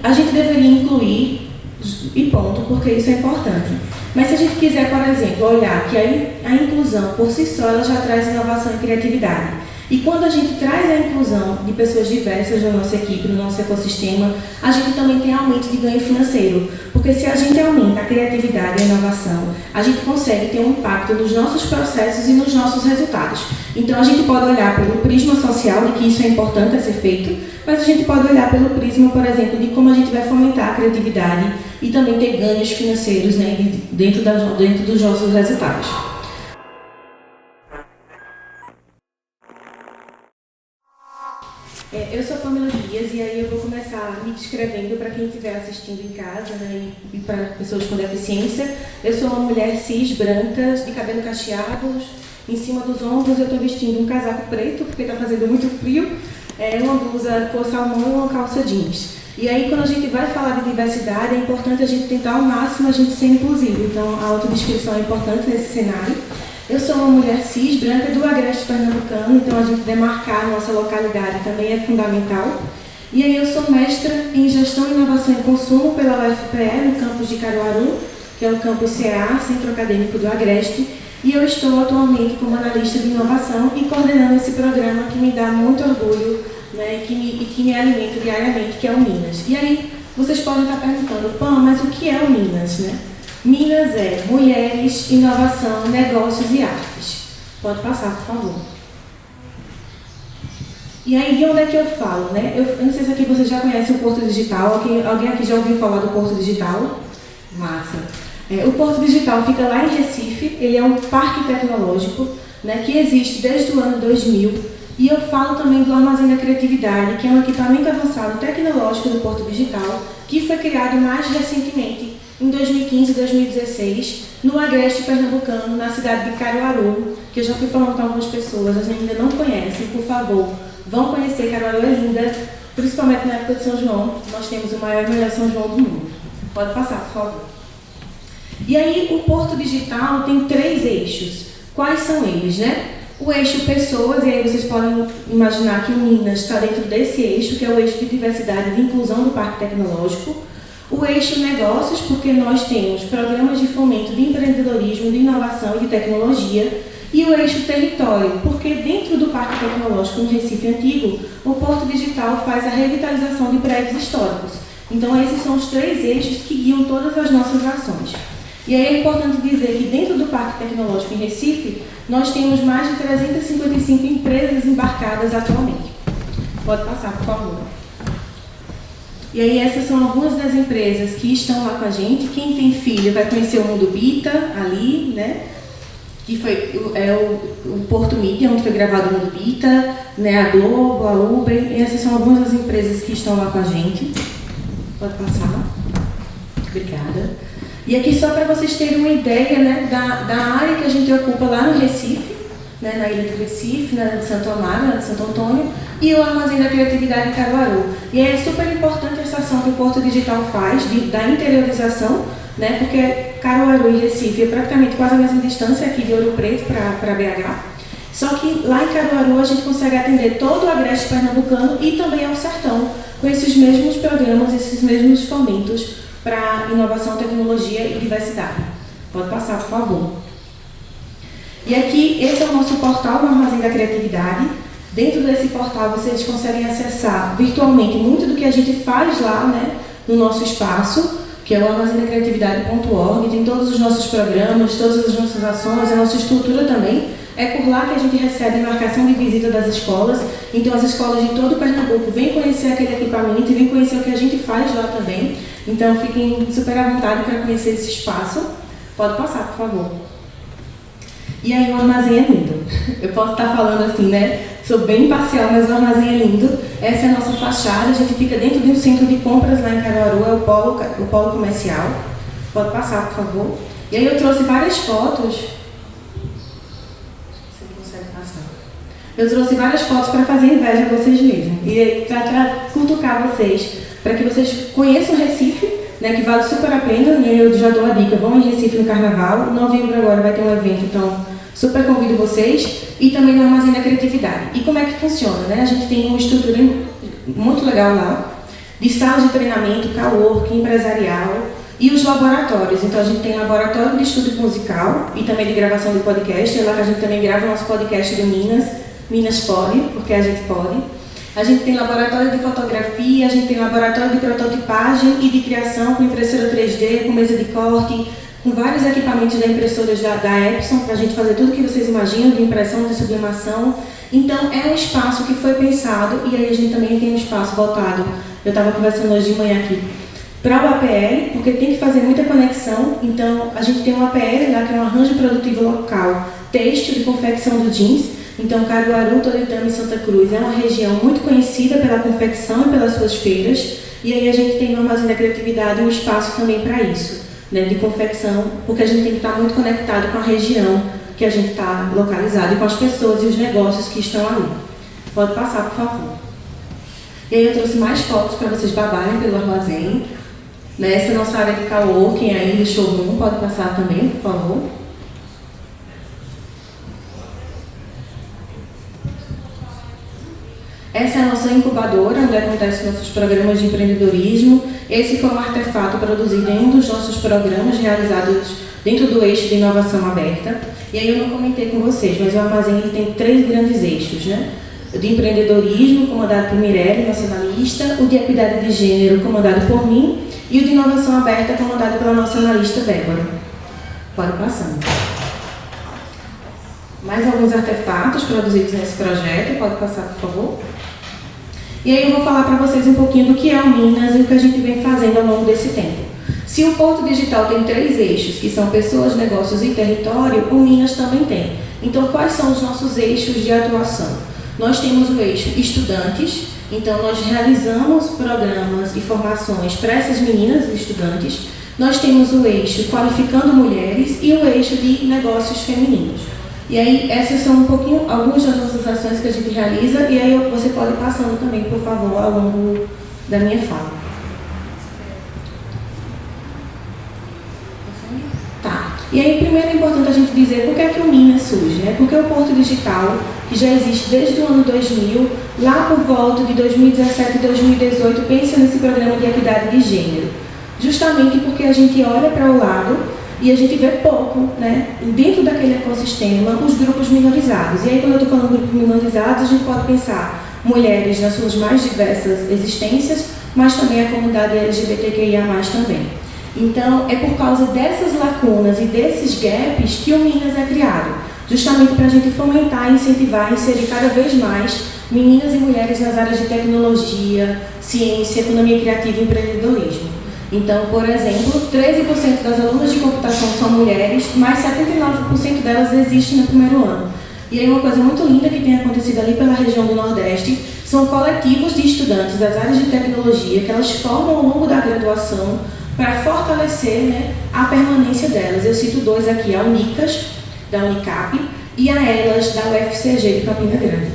a gente deveria incluir e ponto, porque isso é importante. Mas se a gente quiser, por exemplo, olhar que a inclusão por si só ela já traz inovação e criatividade. E quando a gente traz a inclusão de pessoas diversas na nossa equipe, no nosso ecossistema, a gente também tem aumento de ganho financeiro. Porque se a gente aumenta a criatividade e a inovação, a gente consegue ter um impacto nos nossos processos e nos nossos resultados. Então a gente pode olhar pelo prisma social, de que isso é importante a ser feito, mas a gente pode olhar pelo prisma, por exemplo, de como a gente vai fomentar a criatividade e também ter ganhos financeiros, né, dentro dos nossos resultados. Eu sou Pamela Dias e aí eu vou começar me descrevendo para quem estiver assistindo em casa, né, e para pessoas com deficiência. Eu sou uma mulher cis, branca, de cabelo cacheado, em cima dos ombros eu estou vestindo um casaco preto, porque está fazendo muito frio, uma blusa cor salmão e uma calça jeans. E aí, quando a gente vai falar de diversidade, é importante a gente tentar ao máximo a gente ser inclusivo. Então, a autodescrição é importante nesse cenário. Eu sou uma mulher cis, branca, do Agreste Pernambucano, então a gente demarcar a nossa localidade também é fundamental. E aí, eu sou mestra em Gestão, Inovação e Consumo pela UFPE, no campus de Caruaru, que é o campus CA, Centro Acadêmico do Agreste. E eu estou atualmente como analista de inovação e coordenando esse programa que me dá muito orgulho, né, e que me alimenta diariamente, que é o Minas. E aí, vocês podem estar perguntando, Pam, mas o que é o Minas, né? Minas é Mulheres, Inovação, Negócios e Artes. Pode passar, por favor. E aí, de onde é que eu falo, né? Eu não sei se aqui vocês já conhecem o Porto Digital. Alguém aqui já ouviu falar do Porto Digital? Massa. O Porto Digital fica lá em Recife. Ele é um parque tecnológico, né, que existe desde o ano 2000. E eu falo também do Armazém da Criatividade, que é um equipamento avançado tecnológico do Porto Digital, que foi criado mais recentemente, em 2015 e 2016, no Agreste Pernambucano, na cidade de Caruaru, que eu já fui falando para algumas pessoas, as ainda não conhecem, por favor, vão conhecer. Caruaru é linda, principalmente na época de São João. Nós temos o maior e melhor São João do mundo. Pode passar, por favor. E aí, o Porto Digital tem 3 eixos. Quais são eles, né? O eixo pessoas, e aí vocês podem imaginar que o Minas está dentro desse eixo, que é o eixo de diversidade e de inclusão do Parque Tecnológico. O eixo negócios, porque nós temos programas de fomento de empreendedorismo, de inovação e de tecnologia. E o eixo território, porque dentro do Parque Tecnológico no Recife Antigo, o Porto Digital faz a revitalização de prédios históricos. Então esses são os 3 eixos que guiam todas as nossas ações. E aí é importante dizer que dentro do Parque Tecnológico em Recife, nós temos mais de 355 empresas embarcadas atualmente. Pode passar, por favor. E aí essas são algumas das empresas que estão lá com a gente. Quem tem filho vai conhecer o Mundo Bita, ali, né? Que foi o Porto Mídia, onde foi gravado o Mundo Bita, né? A Globo, a Uber. E essas são algumas das empresas que estão lá com a gente. Pode passar. Obrigada. E aqui só para vocês terem uma ideia, né, da área que a gente ocupa lá no Recife, né, na ilha do Recife, na de Santo Amaro, na de Santo Antônio, e o Armazém da Criatividade em Caruaru. E é super importante essa ação que o Porto Digital faz, da interiorização, né, porque Caruaru e Recife é praticamente quase a mesma distância aqui de Ouro Preto para BH. Só que lá em Caruaru a gente consegue atender todo o Agreste Pernambucano e também ao Sertão, com esses mesmos programas, esses mesmos fomentos para inovação, tecnologia e diversidade. Pode passar, por favor. E aqui, esse é o nosso portal do Armazém da Criatividade. Dentro desse portal, vocês conseguem acessar virtualmente muito do que a gente faz lá, né, no nosso espaço, que é o armazendacriatividade.org. Tem todos os nossos programas, todas as nossas ações, a nossa estrutura também. É por lá que a gente recebe a marcação de visita das escolas. Então, as escolas de todo o Pernambuco vêm conhecer aquele equipamento e vêm conhecer o que a gente faz lá também. Então, fiquem super à vontade para conhecer esse espaço. Pode passar, por favor. E aí, o armazém é lindo. Eu posso estar falando assim, né? Sou bem imparcial, mas o armazém é lindo. Essa é a nossa fachada. A gente fica dentro de um centro de compras lá em Caruaru, é o polo comercial. Pode passar, por favor. E aí, eu trouxe várias fotos. Eu trouxe várias fotos para fazer inveja a vocês mesmos. E para cutucar vocês, para que vocês conheçam o Recife, né, que vale super a pena. E eu já dou a dica, vão em Recife no Carnaval. Em novembro agora vai ter um evento, então super convido vocês. E também no Armazém da Criatividade. E como é que funciona, né? A gente tem uma estrutura muito legal lá. de salas de treinamento, coworking, empresarial e os laboratórios. Então a gente tem laboratório de estudo musical e também de gravação de podcast. É lá que a gente também grava o nosso podcast do Minas Pode, porque a gente pode. A gente tem laboratório de fotografia, a gente tem laboratório de prototipagem e de criação com impressora 3D, com mesa de corte, com vários equipamentos da impressora da Epson, para a gente fazer tudo o que vocês imaginam, de impressão, de sublimação. Então, é um espaço que foi pensado, e aí a gente também tem um espaço voltado, eu estava conversando hoje de manhã aqui, para o APL, porque tem que fazer muita conexão. Então, a gente tem um APL lá, que é um arranjo produtivo local, têxtil de confecção do jeans. Então, Caruaru, Toritama e Santa Cruz é uma região muito conhecida pela confecção e pelas suas feiras, e aí a gente tem no Armazém da Criatividade um espaço também para isso, né, de confecção, porque a gente tem que estar muito conectado com a região que a gente está localizado e com as pessoas e os negócios que estão ali. Pode passar, por favor. E aí eu trouxe mais fotos para vocês babarem pelo armazém. Nessa nossa área de coworking aí do showroom, pode passar também, por favor. Essa é a nossa incubadora, onde acontecem nossos programas de empreendedorismo. Esse foi um artefato produzido em um dos nossos programas realizados dentro do eixo de inovação aberta. E aí eu não comentei com vocês, mas o armazém ele tem 3 grandes eixos, né? O de empreendedorismo, comandado por Mirelle, nossa analista, o de equidade de gênero, comandado por mim, e o de inovação aberta, comandado pela nossa analista Débora. Pode passando. Mais alguns artefatos produzidos nesse projeto, pode passar, por favor. E aí eu vou falar para vocês um pouquinho do que é o Minas e o que a gente vem fazendo ao longo desse tempo. Se o Porto Digital tem 3 eixos, que são pessoas, negócios e território, o Minas também tem. Então, quais são os nossos eixos de atuação? Nós temos o eixo estudantes, então nós realizamos programas e formações para essas meninas e estudantes. Nós temos o eixo qualificando mulheres e o eixo de negócios femininos. E aí, essas são um pouquinho, algumas das nossas ações que a gente realiza, e aí você pode ir passando também, por favor, ao longo da minha fala. Tá. E aí, primeiro é importante a gente dizer por que é que o Minas surge, né? Porque o Porto Digital, que já existe desde o ano 2000, lá por volta de 2017 e 2018, pensa nesse programa de equidade de gênero. Justamente porque a gente olha para o lado e a gente vê pouco, né, dentro daquele ecossistema, os grupos minorizados. E aí, quando eu estou falando de grupos minorizados, a gente pode pensar mulheres nas suas mais diversas existências, mas também a comunidade LGBTQIA+, também. Então, é por causa dessas lacunas e desses gaps que o Minas é criado, justamente para a gente fomentar, incentivar e inserir cada vez mais meninas e mulheres nas áreas de tecnologia, ciência, economia criativa e empreendedorismo. Então, por exemplo, 13% das alunas de computação são mulheres, mas 79% delas existem no primeiro ano. E aí uma coisa muito linda que tem acontecido ali pela região do Nordeste são coletivos de estudantes das áreas de tecnologia que elas formam ao longo da graduação para fortalecer, né, a permanência delas. Eu cito 2 aqui, a Unicas, da Unicap, e a Elas, da UFCG de Campina Grande.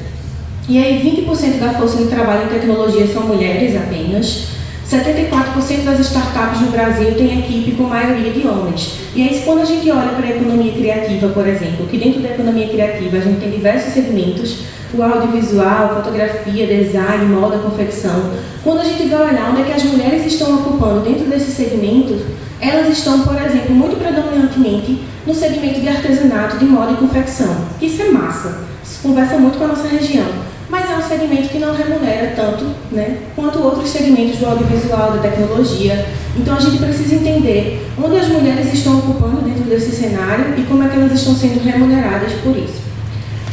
E aí 20% da força de trabalho em tecnologia são mulheres apenas. 74% das startups no Brasil têm equipe com maioria de homens. E aí, quando a gente olha para a economia criativa, por exemplo, que dentro da economia criativa a gente tem diversos segmentos, o audiovisual, fotografia, design, moda, confecção. Quando a gente vai olhar onde é que as mulheres estão ocupando dentro desses segmentos, elas estão, por exemplo, muito predominantemente no segmento de artesanato, de moda e confecção. Isso é massa, isso conversa muito com a nossa região. Mas é um segmento que não remunera tanto, né, quanto outros segmentos do audiovisual, da tecnologia. Então a gente precisa entender onde as mulheres estão ocupando dentro desse cenário e como é que elas estão sendo remuneradas por isso.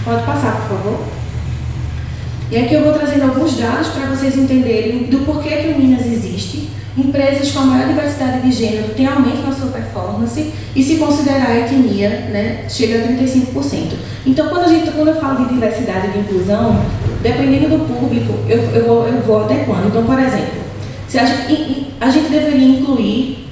Pode passar, por favor. E aqui eu vou trazendo alguns dados para vocês entenderem do porquê que o Minas existe. Empresas com a maior diversidade de gênero têm aumento na sua performance e, se considerar a etnia, né, chega a 35%. Então, quando eu falo de diversidade e de inclusão, dependendo do público, eu vou adequando. Então, por exemplo, se a gente deveria incluir,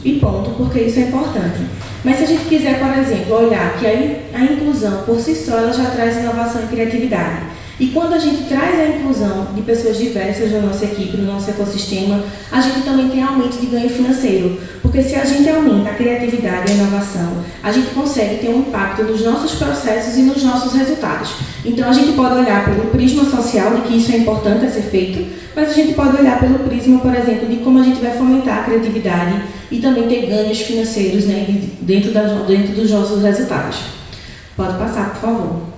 e ponto, porque isso é importante. Mas se a gente quiser, por exemplo, olhar que a inclusão por si só ela já traz inovação e criatividade. E quando a gente traz a inclusão de pessoas diversas na nossa equipe, no nosso ecossistema, a gente também tem aumento de ganho financeiro. Porque se a gente aumenta a criatividade e a inovação, a gente consegue ter um impacto nos nossos processos e nos nossos resultados. Então a gente pode olhar pelo prisma social, de que isso é importante a ser feito, mas a gente pode olhar pelo prisma, por exemplo, de como a gente vai fomentar a criatividade e também ter ganhos financeiros, né, dentro dos nossos resultados. Pode passar, por favor.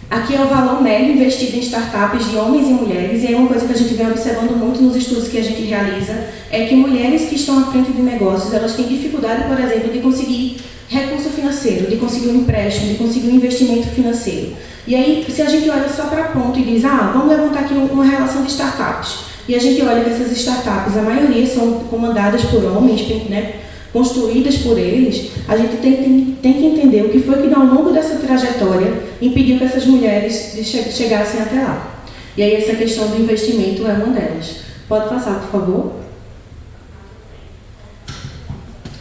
Aqui é o valor médio investido em startups de homens e mulheres, e é uma coisa que a gente vem observando muito nos estudos que a gente realiza, é que mulheres que estão à frente de negócios, elas têm dificuldade, por exemplo, de conseguir recurso financeiro, de conseguir um empréstimo, de conseguir um investimento financeiro. E aí, se a gente olha só para a ponta e diz, vamos levantar aqui uma relação de startups, e a gente olha que essas startups, a maioria são comandadas por homens, né, construídas por eles, a gente tem que entender o que foi que ao longo dessa trajetória impediu que essas mulheres chegassem até lá. E aí essa questão do investimento é uma delas. Pode passar, por favor?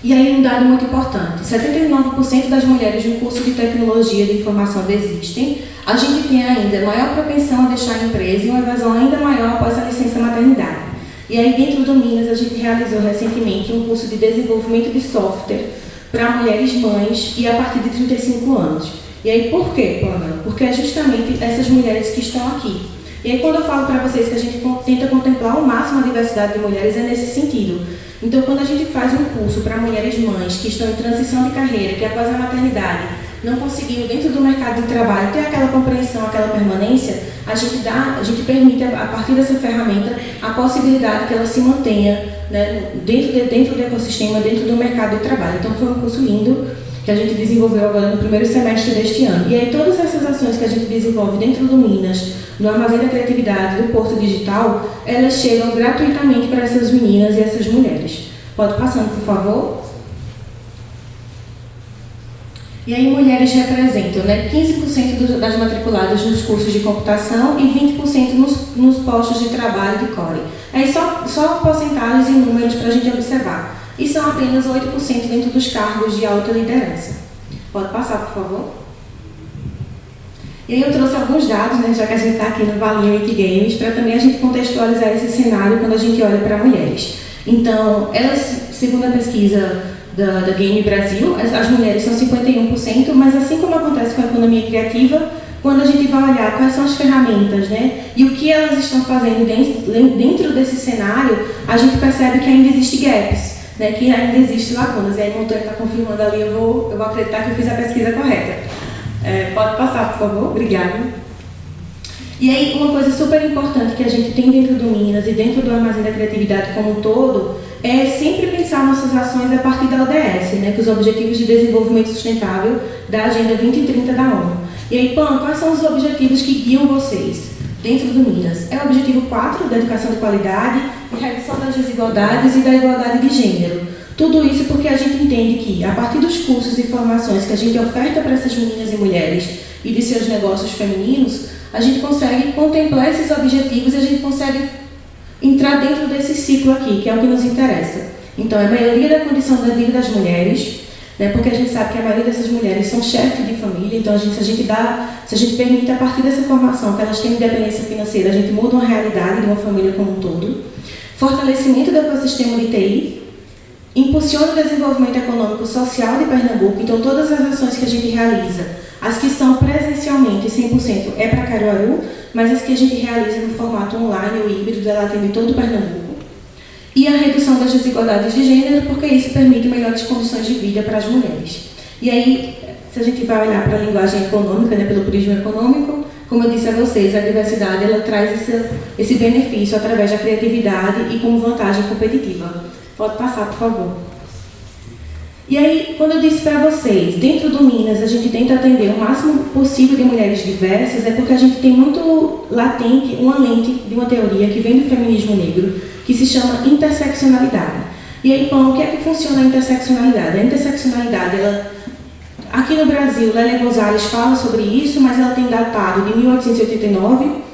E aí um dado muito importante, 79% das mulheres no curso de tecnologia de informação desistem. A gente tem ainda maior propensão a deixar a empresa e uma evasão ainda maior após a licença maternidade. E aí, dentro do Minas, a gente realizou recentemente um curso de desenvolvimento de software para mulheres mães e a partir de 35 anos. E aí, por quê, Pamela? Porque é justamente essas mulheres que estão aqui. E aí, quando eu falo para vocês que a gente tenta contemplar ao máximo a diversidade de mulheres, é nesse sentido. Então, quando a gente faz um curso para mulheres mães que estão em transição de carreira, que após a maternidade não conseguiram, dentro do mercado de trabalho, ter aquela compreensão, aquela permanência, a gente permite, a partir dessa ferramenta, a possibilidade que ela se mantenha, né, dentro do ecossistema, dentro do mercado de trabalho. Então, foi um curso lindo que a gente desenvolveu agora no primeiro semestre deste ano. E aí, todas essas ações que a gente desenvolve dentro do Minas, no Armazém da Criatividade, do Porto Digital, elas chegam gratuitamente para essas meninas e essas mulheres. Pode passando, por favor. E aí, mulheres representam, né, 15% das matriculadas nos cursos de computação e 20% nos postos de trabalho de core. Aí, só porcentagens e números para a gente observar. E são apenas 8% dentro dos cargos de alta liderança. Pode passar, por favor. E aí eu trouxe alguns dados, né, já que a gente está aqui no Valinho IT Games, para também a gente contextualizar esse cenário quando a gente olha para mulheres. Então, elas, segundo a pesquisa da Game Brasil, as mulheres são 51%, mas assim como acontece com a economia criativa, quando a gente vai olhar quais são as ferramentas, né, e o que elas estão fazendo dentro desse cenário, a gente percebe que ainda existe gaps, né, que ainda existe lacunas. E aí, Montanha está confirmando ali, eu vou acreditar que eu fiz a pesquisa correta. Pode passar, por favor. Obrigada. E aí, uma coisa super importante que a gente tem dentro do Minas e dentro do Armazém da Criatividade como um todo é sempre pensar nossas ações a partir da ODS, né, que os Objetivos de Desenvolvimento Sustentável da Agenda 2030 da ONU. E aí, Pam, quais são os objetivos que guiam vocês dentro do Minas? É o objetivo 4, da educação de qualidade, e redução das desigualdades e da igualdade de gênero. Tudo isso porque a gente entende que, a partir dos cursos e formações que a gente oferta para essas meninas e mulheres e de seus negócios femininos, a gente consegue contemplar esses objetivos e a gente consegue entrar dentro desse ciclo aqui, que é o que nos interessa. Então, a melhoria da condição da vida das mulheres, né, porque a gente sabe que a maioria dessas mulheres são chefes de família, então se a gente permite, a partir dessa formação, que elas tenham independência financeira, a gente muda uma realidade de uma família como um todo. Fortalecimento do ecossistema de TI, impulsiona o desenvolvimento econômico e social de Pernambuco. Então, todas as ações que a gente realiza, as que são presencialmente, 100% é para Caruaru, mas as que a gente realiza no formato online ou híbrido, ela atende todo Pernambuco. E a redução das desigualdades de gênero, porque isso permite melhores condições de vida para as mulheres. E aí, se a gente vai olhar para a linguagem econômica, né, pelo prisma econômico, como eu disse a vocês, a diversidade ela traz esse benefício através da criatividade e como vantagem competitiva. Pode passar, por favor. E aí, quando eu disse para vocês, dentro do Minas, a gente tenta atender o máximo possível de mulheres diversas, é porque a gente tem muito latente uma lente de uma teoria que vem do feminismo negro, que se chama interseccionalidade. E aí, bom, o que é que funciona a interseccionalidade? A interseccionalidade, aqui no Brasil, Lélia Gonzalez fala sobre isso, mas ela tem datado de 1889,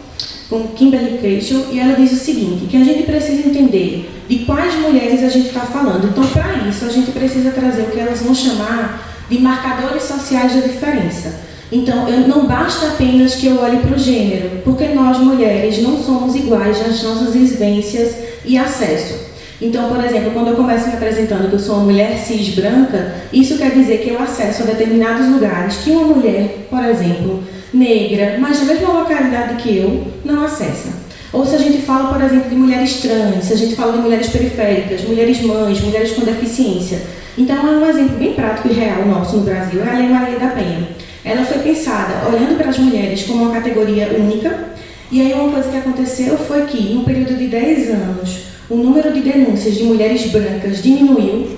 com Kimberly Crenshaw, e ela diz o seguinte, que a gente precisa entender de quais mulheres a gente está falando. Então, para isso, a gente precisa trazer o que elas vão chamar de marcadores sociais da diferença. Então, não basta apenas que eu olhe para o gênero, porque nós, mulheres, não somos iguais nas nossas vivências e acesso. Então, por exemplo, quando eu começo me apresentando que eu sou uma mulher cis branca, isso quer dizer que eu acesso a determinados lugares que uma mulher, por exemplo, negra, mas da mesma localidade que eu, não acessa. Ou se a gente fala, por exemplo, de mulheres trans, se a gente fala de mulheres periféricas, mulheres mães, mulheres com deficiência. Então, é um exemplo bem prático e real nosso no Brasil, é a Lei Maria da Penha. Ela foi pensada olhando para as mulheres como uma categoria única, e aí uma coisa que aconteceu foi que, no período de 10 anos, o número de denúncias de mulheres brancas diminuiu,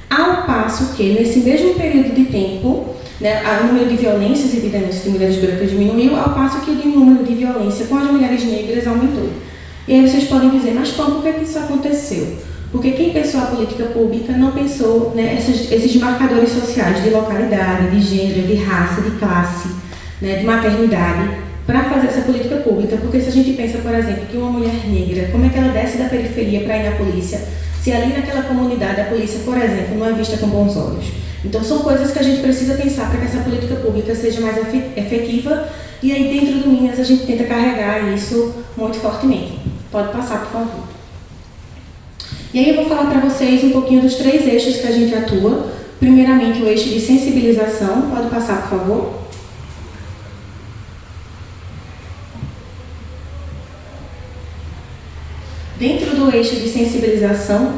ao passo que, nesse mesmo período de tempo, né, o número de violências e de denúncias de mulheres brancas diminuiu, ao passo que o número de violência com as mulheres negras aumentou. E aí vocês podem dizer, mas por que isso aconteceu? Porque quem pensou a política pública não pensou, né, esses marcadores sociais de localidade, de gênero, de raça, de classe, né, de maternidade, para fazer essa política pública. Porque se a gente pensa, por exemplo, que uma mulher negra, como é que ela desce da periferia para ir na polícia, se ali naquela comunidade a polícia, por exemplo, não é vista com bons olhos? Então são coisas que a gente precisa pensar para que essa política pública seja mais efetiva, e aí dentro do Minas a gente tenta carregar isso muito fortemente. Pode passar, por favor. E aí eu vou falar para vocês um pouquinho dos 3 eixos que a gente atua. Primeiramente, o eixo de sensibilização. Pode passar, por favor. Dentro do eixo de sensibilização,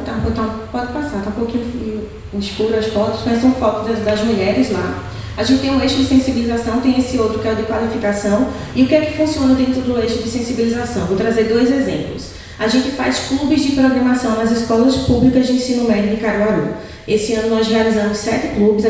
pode passar, está um pouquinho escuro as fotos, mas são fotos das mulheres lá. A gente tem um eixo de sensibilização, tem esse outro que é o de qualificação. E o que é que funciona dentro do eixo de sensibilização? Vou trazer 2 exemplos. A gente faz clubes de programação nas escolas públicas de ensino médio de Caruaru. Esse ano nós realizamos 7 clubes,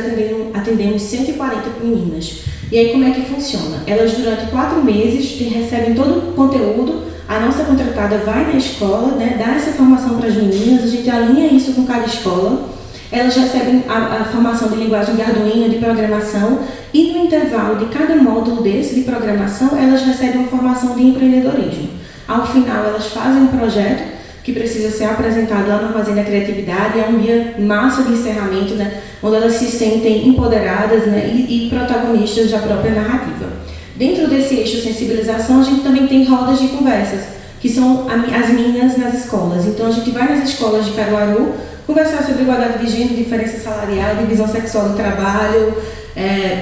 atendemos 140 meninas. E aí como é que funciona? Elas durante 4 meses recebem todo o conteúdo, a nossa contratada vai na escola, né, dá essa formação para as meninas, a gente alinha isso com cada escola, elas recebem a formação de linguagem de Arduino, de programação, e no intervalo de cada módulo desse de programação, elas recebem uma formação de empreendedorismo. Ao final, elas fazem um projeto que precisa ser apresentado lá no Armazém da Criatividade, é um dia massa de encerramento, né, onde elas se sentem empoderadas, né, e protagonistas da própria narrativa. Dentro desse eixo sensibilização, a gente também tem rodas de conversas, que são as Minas nas escolas. Então, a gente vai nas escolas de Caruaru conversar sobre igualdade de gênero, diferença salarial, divisão sexual do trabalho,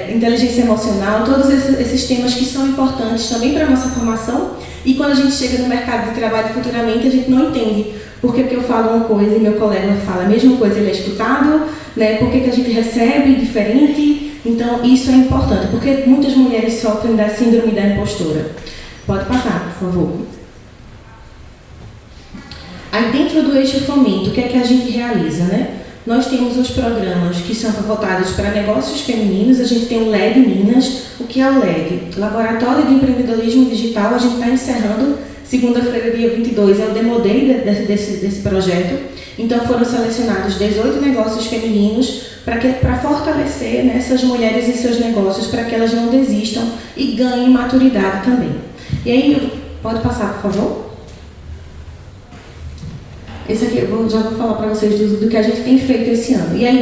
inteligência emocional, todos esses temas que são importantes também para a nossa formação. E quando a gente chega no mercado de trabalho futuramente, a gente não entende por que eu falo uma coisa e meu colega fala a mesma coisa, ele é escutado, né? Por que a gente recebe diferente. Então, isso é importante, porque muitas mulheres sofrem da síndrome da impostora. Pode passar, por favor. Aí, dentro do eixo fomento, o que é que a gente realiza, né? Nós temos os programas que são voltados para negócios femininos. A gente tem o LED Minas. O que é o LED? Laboratório de Empreendedorismo Digital. A gente está encerrando, segunda-feira, dia 22, é o Demo Day desse projeto. Então, foram selecionados 18 negócios femininos para fortalecer, né, essas mulheres e seus negócios, para que elas não desistam e ganhem maturidade também. E aí, pode passar, por favor? Esse aqui já vou falar para vocês do que a gente tem feito esse ano. E aí,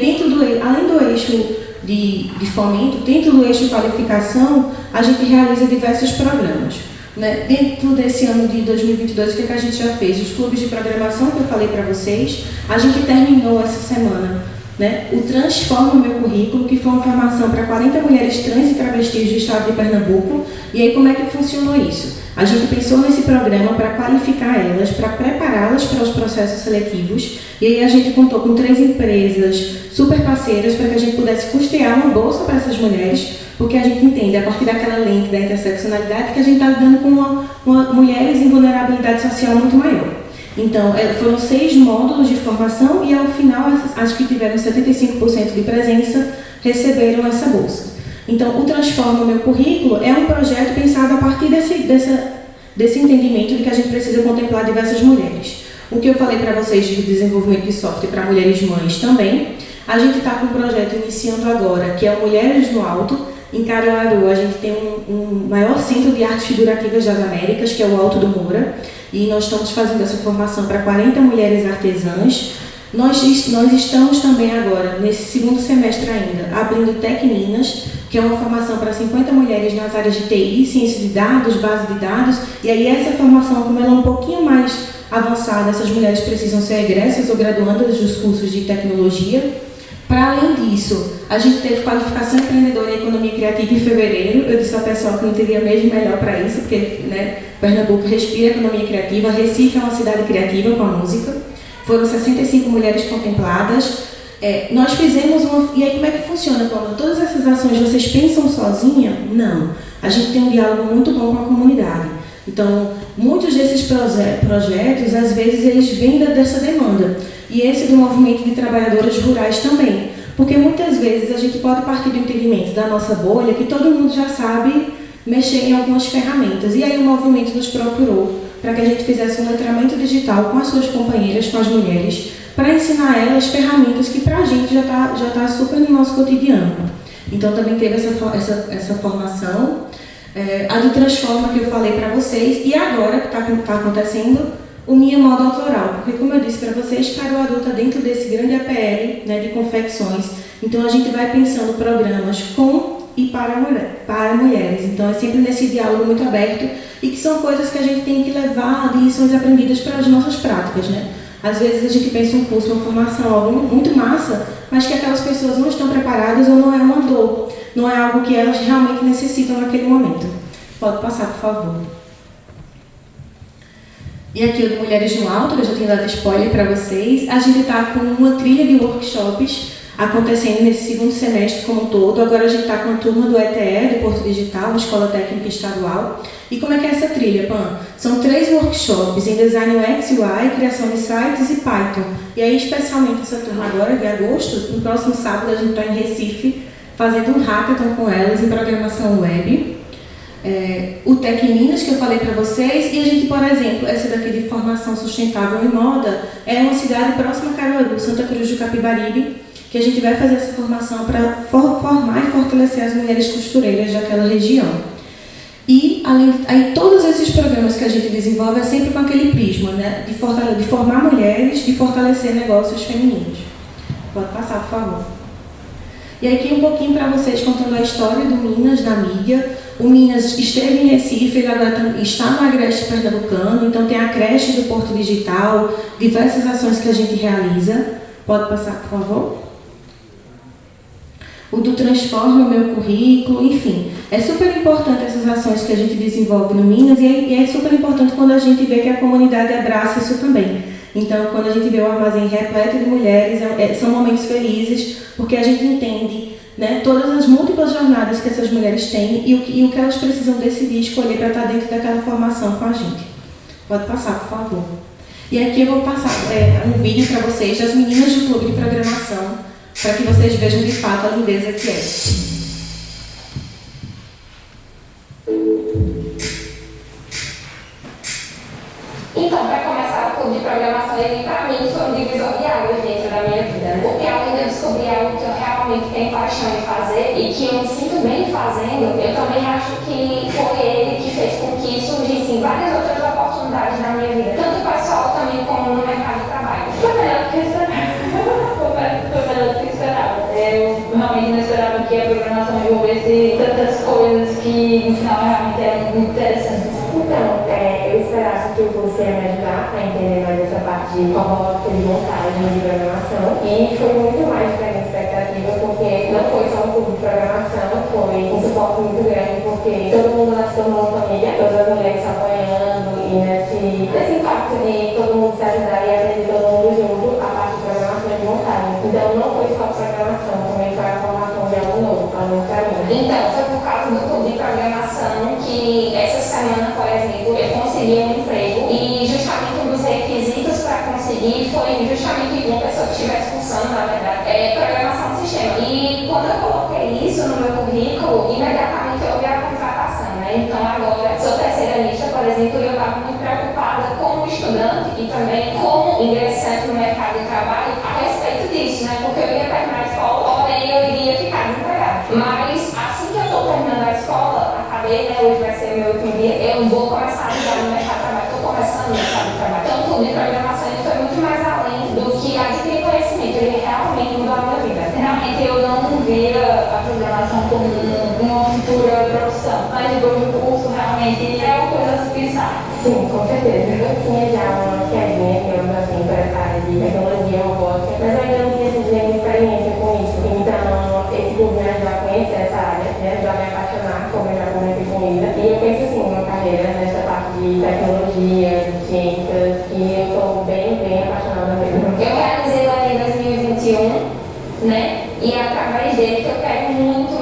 além do eixo de fomento, dentro do eixo de qualificação, a gente realiza diversos programas. Né? Dentro desse ano de 2022, o que a gente já fez? Os clubes de programação que eu falei para vocês, a gente terminou essa semana, né, o Transforma o Meu Currículo, que foi uma formação para 40 mulheres trans e travestis do estado de Pernambuco. E aí, como é que funcionou isso? A gente pensou nesse programa para qualificar elas, para prepará-las para os processos seletivos, e aí a gente contou com 3 empresas super parceiras para que a gente pudesse custear uma bolsa para essas mulheres, porque a gente entende, a partir daquela lente da interseccionalidade, que a gente está lidando com mulheres em vulnerabilidade social muito maior. Então, foram 6 módulos de formação e, ao final, as que tiveram 75% de presença receberam essa bolsa. Então, o Transforma o Meu Currículo é um projeto pensado a partir desse entendimento de que a gente precisa contemplar diversas mulheres. O que eu falei para vocês de desenvolvimento de software para mulheres mães também, a gente está com um projeto iniciando agora, que é o Mulheres no Alto. Em Caruaru, a gente tem um maior centro de artes figurativas das Américas, que é o Alto do Moura, e nós estamos fazendo essa formação para 40 mulheres artesãs, Nós estamos também agora, nesse segundo semestre ainda, abrindo Tec Minas, que é uma formação para 50 mulheres nas áreas de TI, ciência de dados, base de dados, e aí essa formação, como ela é um pouquinho mais avançada, essas mulheres precisam ser egressas ou graduandas dos cursos de tecnologia. Para além disso, a gente teve qualificação empreendedora em economia criativa em fevereiro. Eu disse ao pessoal que não teria mesmo melhor para isso, porque Pernambuco respira economia criativa, Recife é uma cidade criativa com a música. Foram 65 mulheres contempladas. Nós fizemos uma... E aí como é que funciona? Quando todas essas ações vocês pensam sozinha? Não. A gente tem um diálogo muito bom com a comunidade. Então, muitos desses projetos, às vezes, eles vêm dessa demanda. E esse do movimento de trabalhadoras rurais também. Porque muitas vezes a gente pode partir do entendimento da nossa bolha que todo mundo já sabe mexer em algumas ferramentas. E aí o movimento nos procurou para que a gente fizesse um letramento digital com as suas companheiras, com as mulheres, para ensinar elas ferramentas que para a gente já tá super no nosso cotidiano. Então também teve essa formação. A do Transforma que eu falei para vocês, e agora que está acontecendo, o Minha Moda Autoral, porque como eu disse para vocês, Carol Adulta dentro desse grande APL, de confecções, então a gente vai pensando programas com e para mulheres, então é sempre nesse diálogo muito aberto e que são coisas que a gente tem que levar de lições aprendidas para as nossas práticas, Às vezes a gente pensa um curso, uma formação, algo muito massa, mas que aquelas pessoas não estão preparadas ou não é uma dor, não é algo que elas realmente necessitam naquele momento. Pode passar, por favor. E aqui o de Mulheres no Alto, eu já tinha dado spoiler para vocês. A gente está com uma trilha de workshops acontecendo nesse segundo semestre como um todo. Agora a gente está com a turma do ETE, do Porto Digital, Escola Técnica Estadual. E como é que é essa trilha, Pan? São 3 workshops em Design UX, UI, criação de sites e Python. E aí, especialmente essa turma agora, de agosto, no próximo sábado a gente está em Recife, fazendo um hackathon com elas em programação web. O Tec Minas, que eu falei para vocês, e a gente, por exemplo, essa daqui de formação sustentável em moda, é uma cidade próxima a Caruaru, Santa Cruz do Capibaribe, que a gente vai fazer essa formação para formar e fortalecer as mulheres costureiras daquela região. E, aí, todos esses programas que a gente desenvolve é sempre com aquele prisma, de formar mulheres, de fortalecer negócios femininos. Pode passar, por favor. E aqui um pouquinho para vocês contando a história do Minas, da mídia. O Minas esteve em Recife, ele agora está no Agreste Pernambucano, então tem a creche do Porto Digital, diversas ações que a gente realiza. Pode passar, por favor? O do Transforma o Meu Currículo, enfim. É super importante essas ações que a gente desenvolve no Minas e é super importante quando a gente vê que a comunidade abraça isso também. Então, quando a gente vê o armazém repleto de mulheres, são momentos felizes, porque a gente entende todas as múltiplas jornadas que essas mulheres têm e o que elas precisam decidir escolher para estar dentro daquela formação com a gente. Pode passar, por favor. E aqui eu vou passar um vídeo para vocês das meninas do Clube de Programação, para que vocês vejam de fato a lindeza que é. Então, para começar, o Clube de Programação, ele para mim foi um divisor de águas dentro da minha vida, porque além de eu descobrir algo que eu realmente tenho paixão em fazer e que eu me sinto bem fazendo, eu também acho que foi ele que fez com que surgissem várias outras oportunidades na minha vida, tanto pessoal também como no mercado de trabalho. Foi melhor do que eu esperava. Confesso que foi melhor do que eu esperava. Eu realmente não esperava que a programação envolvesse tantas coisas que no final realmente eram muito interessantes. Então, eu esperava que você ia me ajudar a entender mais essa parte de robótica, de montagem, de programação. E foi muito mais do que a minha expectativa, porque não foi só um clube de programação, foi um suporte muito grande, porque todo mundo se tornou uma família, todas as mulheres se apoiando, e nesse impacto de todo mundo se ajudar e aprender todo mundo junto, a parte de programação e de montagem. Então, não foi só programação, também foi a formação de algo novo, para mim, para mim. Então, foi por causa do clube de programação que essa semana, por exemplo, eu consegui um emprego e justamente um dos requisitos para conseguir foi justamente uma pessoa que estivesse cursando, na verdade, programação de sistema. E quando eu coloquei isso no meu currículo, imediatamente houve a contratação, Então agora sou terceiranista, por exemplo, e eu estava muito preocupada como estudante e também como ingressante no mercado de trabalho a respeito disso, Porque eu ia terminar a escola, porém eu iria ficar desempregada. Mas assim que eu estou terminando a escola, acabei, hoje vai ser o meu último dia, eu vou começar a ajudar no mercado de trabalho, estou começando no mercado de trabalho. Então o clube de programação foi muito mais além do que adquirir Inicialmente eu não via a programação como uma futura profissão, mas depois do curso realmente é uma coisa a se pensar. Sim, com certeza. Eu tinha já uma quedinha, digamos assim, para essa área de tecnologia robótica, mas eu ainda não tinha tido nenhuma experiência com isso. Então, esse curso me ajudou a conhecer essa área, me ajudou a me apaixonar, como eu já comecei com isso. E eu penso assim, uma carreira nessa parte de tecnologia, de ciências, que eu estou bem apaixonada mesmo. Eu realizei lá em 2021, né? E é através dele que eu quero muito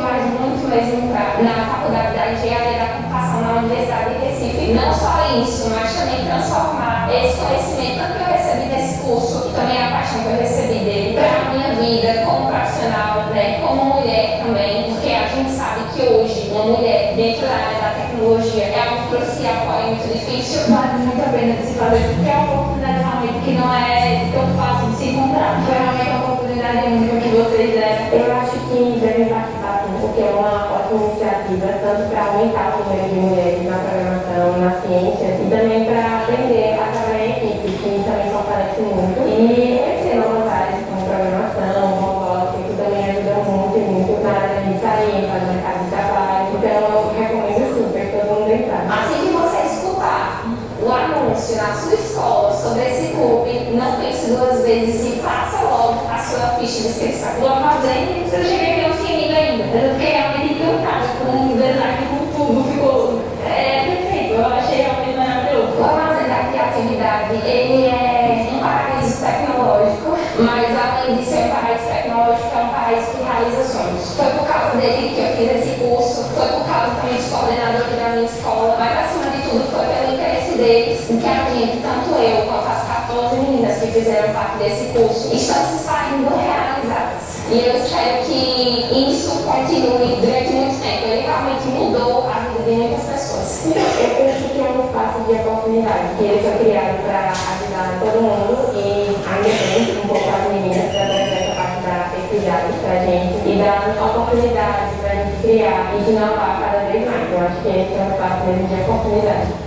mesmo entrar na Faculdade da Engenharia da Computação na Universidade de Recife. Não só isso, mas também transformar esse conhecimento tanto que eu recebi desse curso e também a paixão que eu recebi dele para a minha vida como profissional, né? Como mulher também, porque a gente sabe que hoje uma mulher dentro da área da tecnologia é algo crucial, porém muito difícil. Vale muito a pena de se fazer, porque é uma oportunidade realmente que não é tão fácil de se encontrar. Foi realmente uma oportunidade única que vocês deram. Eu acho que devem participar, sim, porque é uma ótima iniciativa, tanto para aumentar o número de mulheres na programação, nas ciências, e também para aprender a trabalhar em equipe, que também fortalece muito. E conhecer novas áreas como programação, robótica, que também ajuda muito na área de sair, fazer mercado de trabalho. Então eu recomendo super que todo mundo entrar. Assim que você escutar o anúncio na sua escola sobre esse clube, não pense duas vezes e faça logo a sua ficha de inscrição. O armazém, eu cheguei aqui, eu não tinha ido ainda. Eu fiquei realmente encantada com o design, com tudo, ficou perfeito. Eu achei realmente maravilhoso. O Armazém da Criatividade, ele é um paraíso tecnológico, mas além de ser um paraíso tecnológico, é um paraíso que realiza sonhos. Foi por causa dele que eu fiz esse curso, foi por causa também dos coordenadores da minha escola, mas acima de tudo foi pelo interesse deles, que a gente, tanto eu quanto as 14 meninas que fizeram parte desse curso, estão se saindo realizadas. E eu espero que isso continue durante muito tempo. Ele realmente mudou a vida de muitas pessoas. Eu penso que é um espaço de oportunidade, que ele foi criado para ajudar todo mundo e ainda tem um pouco as meninas através dessa parte da equidade para a gente e dar oportunidade para a gente criar e se inovar cada vez mais. Eu acho que esse é um espaço mesmo de oportunidade.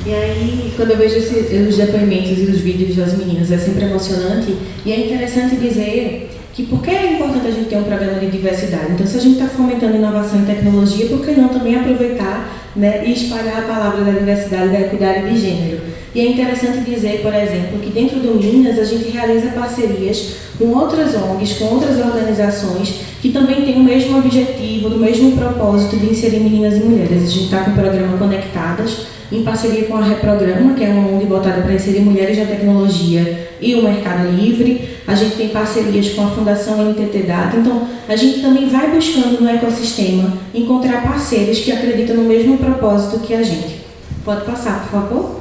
E aí, quando eu vejo os depoimentos e os vídeos das meninas, é sempre emocionante e é interessante dizer que por que é importante a gente ter um programa de diversidade? Então, se a gente está fomentando inovação e tecnologia, por que não também aproveitar, né, e espalhar a palavra da diversidade e da equidade de gênero? E é interessante dizer, por exemplo, que dentro do Minas a gente realiza parcerias com outras ONGs, com outras organizações que também têm o mesmo objetivo, o mesmo propósito de inserir meninas e mulheres. A gente está com o programa Conectadas, em parceria com a Reprograma, que é uma ONG voltada para inserir mulheres na tecnologia e o mercado livre. A gente tem parcerias com a Fundação NTT Data. Então, a gente também vai buscando no ecossistema encontrar parceiros que acreditam no mesmo propósito que a gente. Pode passar, por favor?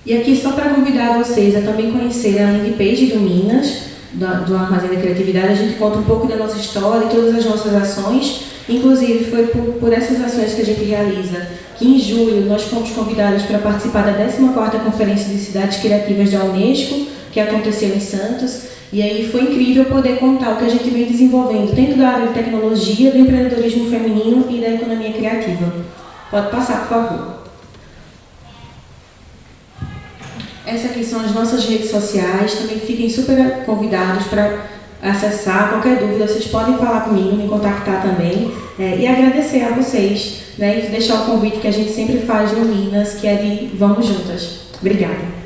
E aqui, só para convidar vocês a também conhecerem a landing page do Minas, do Armazém da Criatividade. A gente conta um pouco da nossa história e todas as nossas ações. Inclusive, foi por essas ações que a gente realiza que em julho nós fomos convidados para participar da 14ª Conferência de Cidades Criativas da Unesco, que aconteceu em Santos. E aí foi incrível poder contar o que a gente vem desenvolvendo dentro da área de tecnologia, do empreendedorismo feminino e da economia criativa. Pode passar, por favor. Essas aqui são as nossas redes sociais, também fiquem super convidados para acessar. Qualquer dúvida, vocês podem falar comigo, me contactar também. E agradecer a vocês, né, e deixar o convite que a gente sempre faz no Minas, que é de Vamos Juntas. Obrigada.